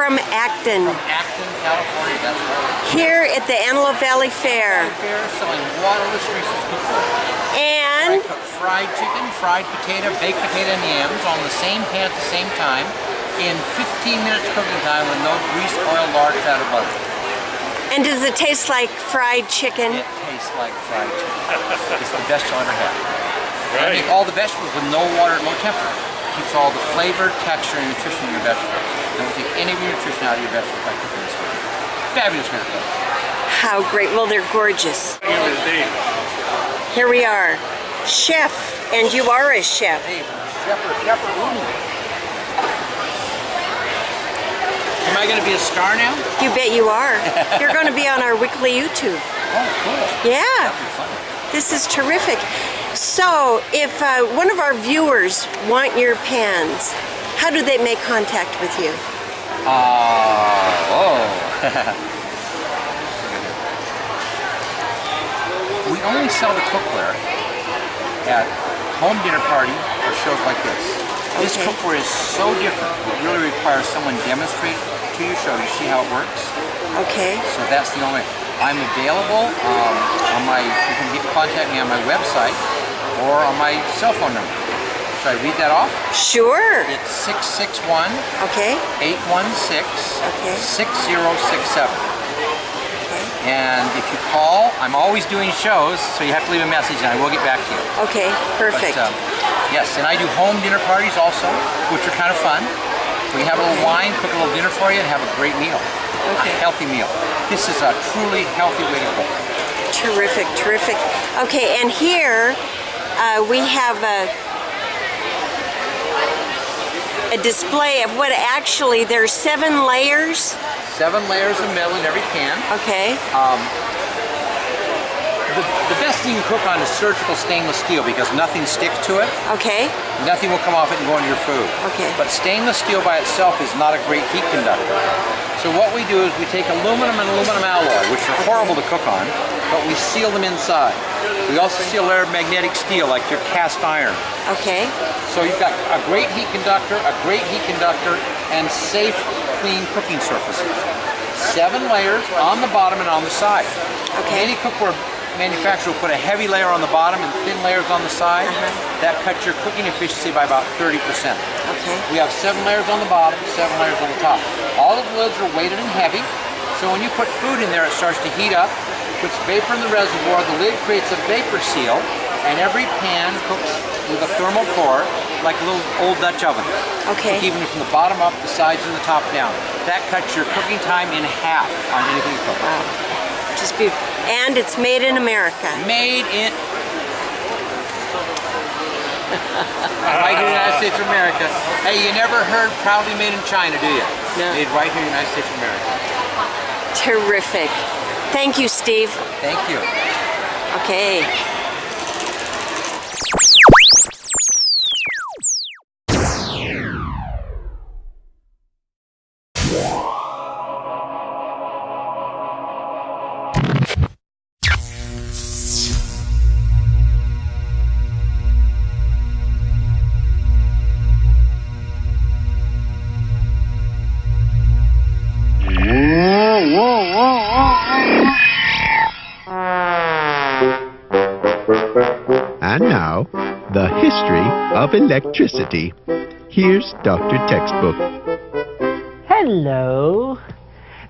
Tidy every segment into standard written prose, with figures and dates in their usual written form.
from Acton. From Acton, California, that's right. Here at the Antelope Valley Fair. Fair selling waterless cookware. And I cook fried chicken, fried potato, baked potato and yams on the same pan at the same time in 15 minutes cooking time with no grease, oil, lard, fat, or butter. And does it taste like fried chicken? It tastes like fried chicken. It's the best you'll ever have. Right. I make all the vegetables with no water at low temperature. Keeps all the flavor, texture, and nutrition in your vegetables. Don't take any of your nutrition out of your vegetables by cooking this way. Fabulous method. How great. Well, they're gorgeous. Here we are. Chef, and you are a chef. Hey, Chef Rooney. Am I going to be a star now? You bet you are. You're going to be on our weekly YouTube. Oh, cool. Yeah. That'd be fun. This is terrific. So, if one of our viewers want your pans, how do they make contact with you? We only sell the cookware at home dinner party or shows like this. This cookware is so different. It really requires someone demonstrate to you, show you, see how it works. Okay. So that's the only way. I'm available you can contact me on my website or on my cell phone number. Should I read that off? Sure. It's 661 Okay. 816 Okay. 6067. Okay. And if you call, I'm always doing shows, so you have to leave a message and I will get back to you. Okay, perfect. But, yes, and I do home dinner parties also, which are kind of fun. We have a little wine, cook a little dinner for you, and have a great meal. Okay. A healthy meal. This is a truly healthy way to cook. Terrific, terrific. Okay, and here we have a display of what actually, there's 7 layers. 7 layers of metal in every pan. Okay. The best thing you cook on is surgical stainless steel because nothing sticks to it. Okay. Nothing will come off it and go into your food. Okay. But stainless steel by itself is not a great heat conductor. So what we do is we take aluminum and aluminum alloy, which are horrible to cook on, but we seal them inside. We also seal a layer of magnetic steel, like your cast iron. Okay. So you've got a great heat conductor, and safe, clean cooking surfaces. 7 layers on the bottom and on the side. Okay. Any cookware manufacturer will put a heavy layer on the bottom and thin layers on the side. That cuts your cooking efficiency by about 30%. Okay. We have 7 layers on the bottom, 7 layers on the top. All of the lids are weighted and heavy, so when you put food in there, it starts to heat up, puts vapor in the reservoir, the lid creates a vapor seal, and every pan cooks with a thermal core like a little old Dutch oven. Okay. Even from the bottom up, the sides, and the top down. That cuts your cooking time in half on anything you cook. Wow. Just beautiful. And it's made in America. Made in... right here in the United States of America. Hey, you never heard proudly made in China, do you? No. Made right here in the United States of America. Terrific. Thank you, Steve. Thank you. Okay. And now, the history of electricity. Here's Dr. Textbook. Hello.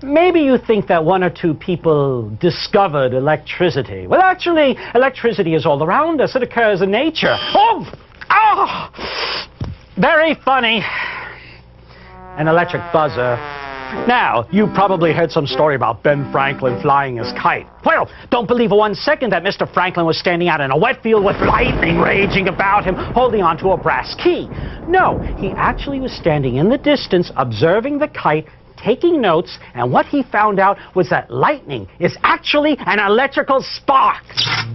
Maybe you think that 1 or 2 people discovered electricity. Well, actually, electricity is all around us. It occurs in nature. Oh! Ah! Very funny. An electric buzzer. Now, you probably heard some story about Ben Franklin flying his kite. Well, don't believe for 1 second that Mr. Franklin was standing out in a wet field with lightning raging about him, holding onto a brass key. No, he actually was standing in the distance, observing the kite, taking notes, and what he found out was that lightning is actually an electrical spark.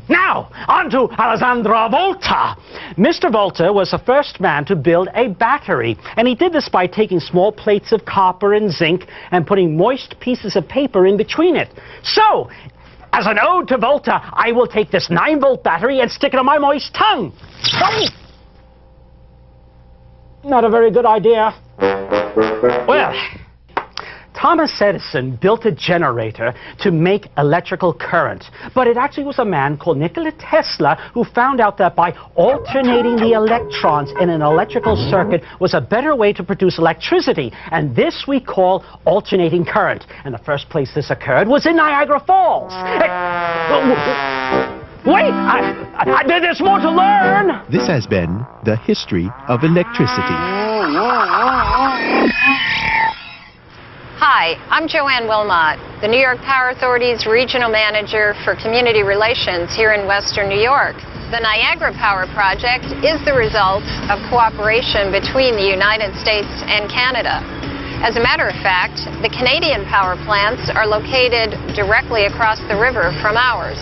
Now, on to Alessandro Volta. Mr. Volta was the first man to build a battery, and he did this by taking small plates of copper and zinc and putting moist pieces of paper in between it. So, as an ode to Volta, I will take this 9-volt battery and stick it on my moist tongue. Not a very good idea. Well, Thomas Edison built a generator to make electrical current, but it actually was a man called Nikola Tesla who found out that by alternating the electrons in an electrical circuit was a better way to produce electricity, and this we call alternating current. And the first place this occurred was in Niagara Falls. Wait, there's more to learn! This has been the history of electricity. Hi, I'm Joanne Wilmot, the New York Power Authority's Regional Manager for Community Relations here in Western New York. The Niagara Power Project is the result of cooperation between the United States and Canada. As a matter of fact, the Canadian power plants are located directly across the river from ours.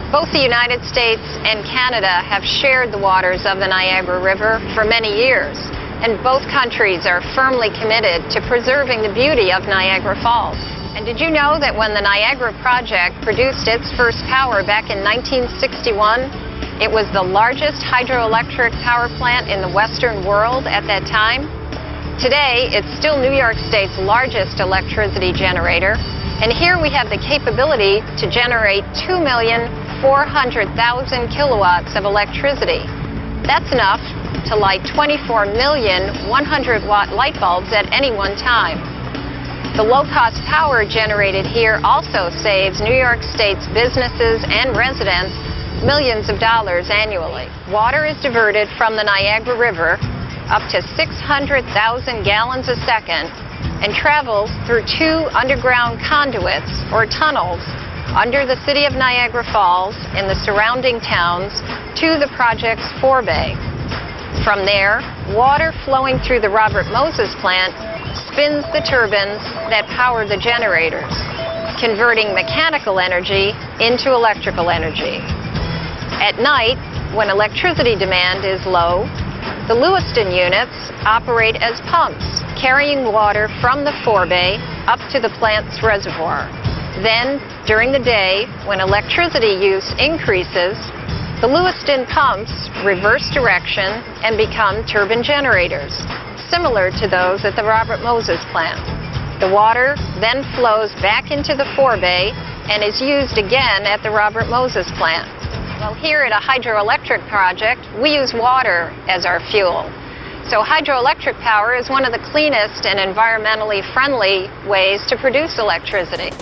Both the United States and Canada have shared the waters of the Niagara River for many years, and both countries are firmly committed to preserving the beauty of Niagara Falls. And did you know that when the Niagara Project produced its first power back in 1961, it was the largest hydroelectric power plant in the Western world at that time? Today, it's still New York State's largest electricity generator, and here we have the capability to generate 2,400,000 kilowatts of electricity. That's enough to light 24 million 100-watt light bulbs at any one time. The low-cost power generated here also saves New York State's businesses and residents millions of dollars annually. Water is diverted from the Niagara River up to 600,000 gallons a second and travels through 2 underground conduits or tunnels under the city of Niagara Falls and the surrounding towns to the project's forebay. From there, water flowing through the Robert Moses plant spins the turbines that power the generators, converting mechanical energy into electrical energy. At night, when electricity demand is low, the Lewiston units operate as pumps, carrying water from the forebay up to the plant's reservoir. Then, during the day, when electricity use increases, the Lewiston pumps reverse direction and become turbine generators, similar to those at the Robert Moses plant. The water then flows back into the forebay and is used again at the Robert Moses plant. Well, here at a hydroelectric project, we use water as our fuel. So hydroelectric power is one of the cleanest and environmentally friendly ways to produce electricity.